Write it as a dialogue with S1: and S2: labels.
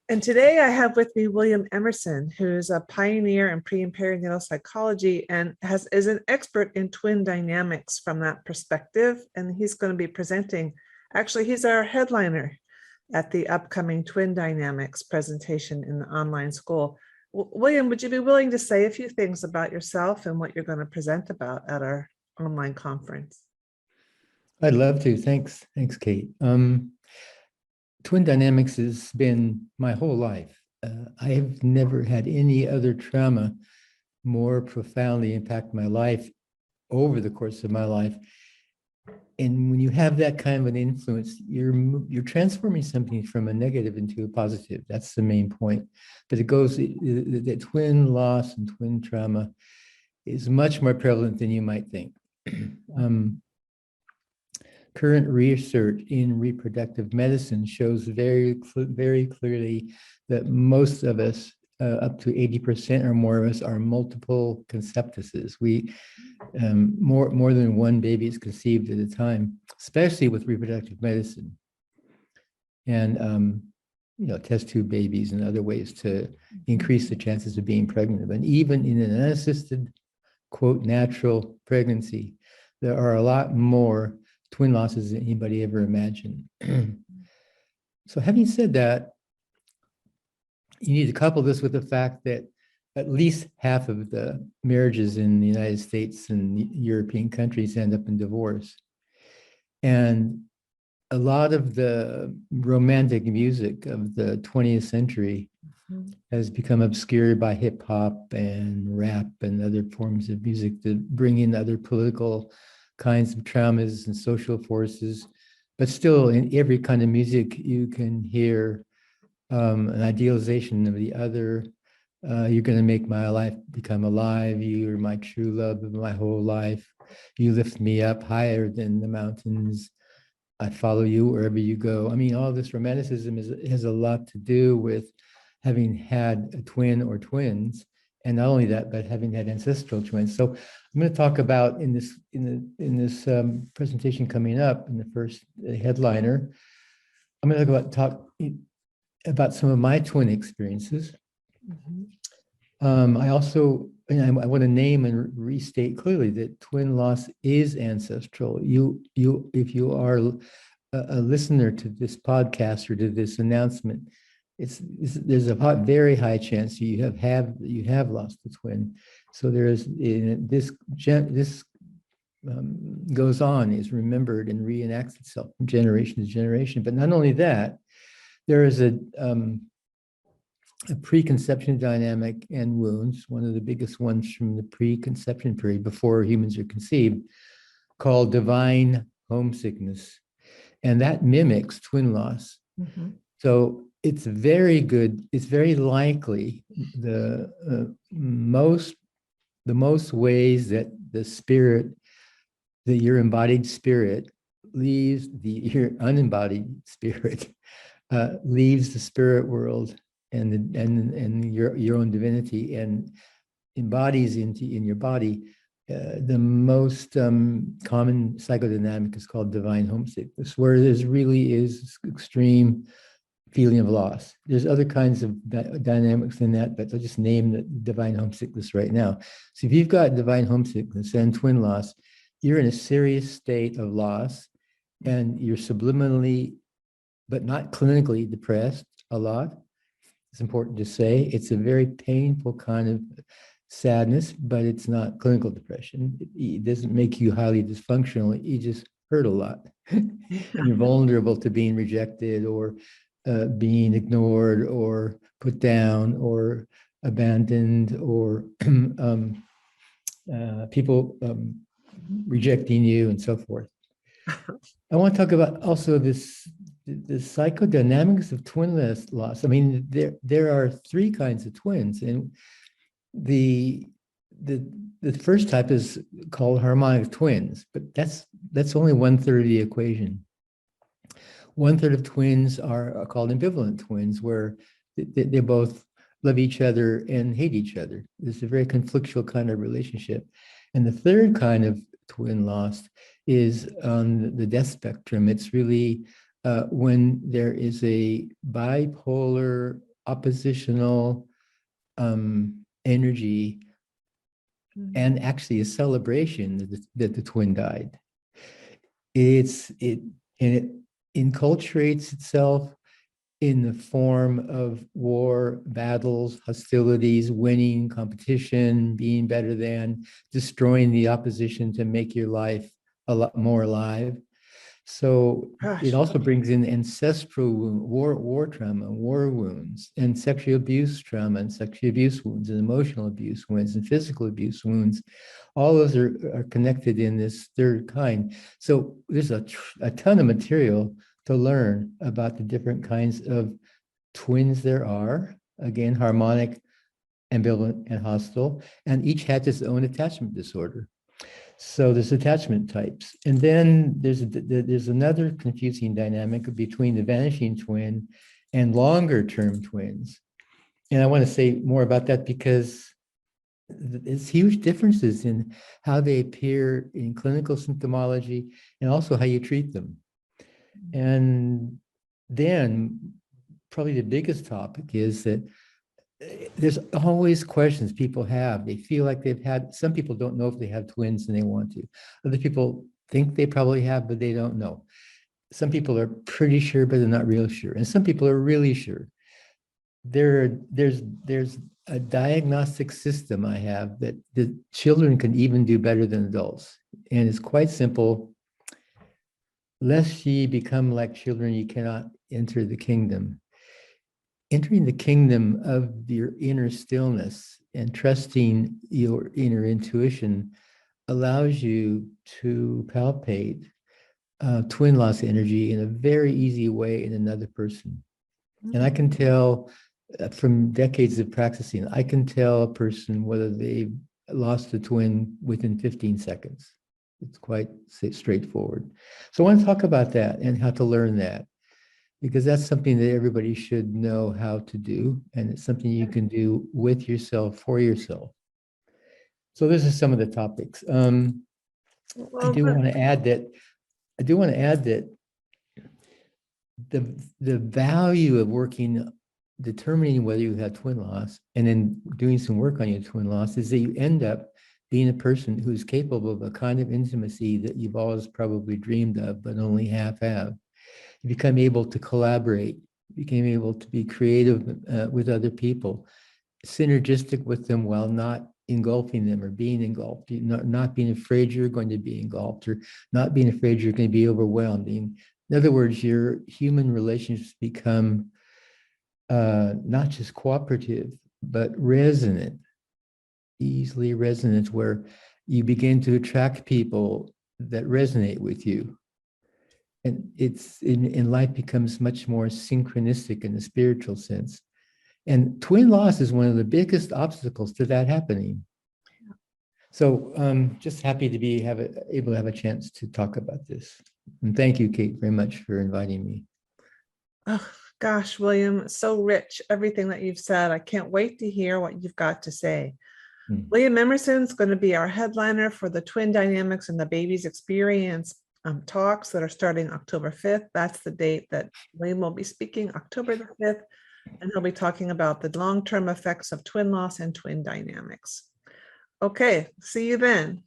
S1: And today I have with me William Emerson, who's a pioneer in pre and perinatal psychology and is an expert in twin dynamics from that perspective. And he's going to be presenting, actually, he's our headliner at the upcoming Twin Dynamics presentation in the online school. William, would you be willing to say a few things about yourself and what you're going to present about at our online conference?
S2: I'd love to. Thanks, Kate. Twin dynamics has been my whole life. I have never had any other trauma more profoundly impact my life over the course of my life. And when you have that kind of an influence, you're transforming something from a negative into a positive. That's the main point. But it goes, the twin loss and twin trauma is much more prevalent than you might think. Current research in reproductive medicine shows very clearly that most of us, up to 80% or more of us, are multiple conceptuses. We more than one baby is conceived at a time, especially with reproductive medicine, and test tube babies and other ways to increase the chances of being pregnant. And even in an unassisted, quote, natural pregnancy, there are a lot more twin losses than anybody ever imagined. So having said that, you need to couple this with the fact that at least half of the marriages in the United States and European countries end up in divorce. And a lot of the romantic music of the 20th century has become obscured by hip hop and rap and other forms of music that bring in other political kinds of traumas and social forces. But still, in every kind of music, you can hear an idealization of the other. You're going to make my life become alive. You're my true love of my whole life. You lift me up higher than the mountains. I follow you wherever you go. I mean, all this romanticism has a lot to do with having had a twin or twins, and not only that, but having had ancestral twins. So I'm going to talk about in this presentation coming up in the first headliner. I'm going to talk about some of my twin experiences. I also, I want to name and restate clearly that twin loss is ancestral. If you are a listener to this podcast or to this announcement, there's a very high chance you have lost a twin. So this goes on, is remembered and reenacts itself from generation to generation. But not only that, there is a preconception dynamic and wounds, one of the biggest ones from the preconception period before humans are conceived, called divine homesickness. And that mimics twin loss. So it's very likely the most ways that your embodied spirit leaves your unembodied spirit, leaves the spirit world and your own divinity and embodies in your body. The most common psychodynamic is called divine homesickness, where there really is extreme feeling of loss. There's other kinds of dynamics in that, but I'll just name the divine homesickness right now. So if you've got divine homesickness and twin loss, you're in a serious state of loss, and you're subliminally, but not clinically, depressed a lot. It's important to say. It's a very painful kind of sadness, but it's not clinical depression. It doesn't make you highly dysfunctional. You just hurt a lot. You're vulnerable to being rejected or being ignored or put down or abandoned or people rejecting you and so forth. I want to talk about also the psychodynamics of twin loss. I mean, there are three kinds of twins, and the first type is called harmonic twins, but that's only 1/3 of the equation. 1/3 of twins are called ambivalent twins, where they both love each other and hate each other. It's a very conflictual kind of relationship. And the third kind of twin loss is on the death spectrum. It's really when there is a bipolar oppositional energy
S1: Mhm.
S2: and actually a celebration that the twin died. It enculturates itself in the form of war, battles, hostilities, winning, competition, being better than, destroying the opposition to make your life a lot more alive. So it
S1: Gosh.
S2: also brings in ancestral war trauma, war wounds, and sexual abuse trauma, and sexual abuse wounds, and emotional abuse wounds, and physical abuse wounds. All those are connected in this third kind. So there's a ton of material to learn about the different kinds of twins there are. Again, harmonic, ambivalent, and hostile, and each has its own attachment disorder. So there's attachment types. And then there's another confusing dynamic between the vanishing twin and longer term twins. And I want to say more about that because there's huge differences in how they appear in clinical symptomology and also how you treat them. And then probably the biggest topic is that there's always questions people have. They feel like they've had, some people don't know if they have twins and they want to. Other people think they probably have, but they don't know. Some people are pretty sure, but they're not real sure. And some people are really sure. There's a diagnostic system I have that the children can even do better than adults. And it's quite simple. Lest ye become like children, you cannot enter the kingdom. Entering the kingdom of your inner stillness and trusting your inner intuition allows you to palpate twin loss energy in a very easy way in another person. And I can tell from decades of practicing, I can tell a person whether they've lost a twin within 15 seconds. It's quite straightforward. So I want to talk about that and how to learn that, because that's something that everybody should know how to do. And it's something you can do with yourself, for yourself. So this is some of the topics. I
S1: Well,
S2: do want to add that the value of working, determining whether you have twin loss and then doing some work on your twin loss is that you end up being a person who's capable of a kind of intimacy that you've always probably dreamed of, but only half have. You become able to collaborate, became able to be creative with other people, synergistic with them while not engulfing them or being engulfed, not being afraid you're going to be engulfed or not being afraid you're going to be overwhelmed. In other words, your human relationships become not just cooperative, but resonant, easily resonant, where you begin to attract people that resonate with you. And it's in life becomes much more synchronistic in the spiritual sense. And twin loss is one of the biggest obstacles to that happening. So just happy to be able to have a chance to talk about this. And thank you, Kate, very much for inviting me.
S1: oh, gosh, William, so rich, everything that you've said. I can't wait to hear what you've got to say. William Emerson's going to be our headliner for the Twin Dynamics and the Baby's Experience talks that are starting October 5th. That's the date that William will be speaking, October the 5th, and he'll be talking about the long-term effects of twin loss and twin dynamics. Okay, see you then.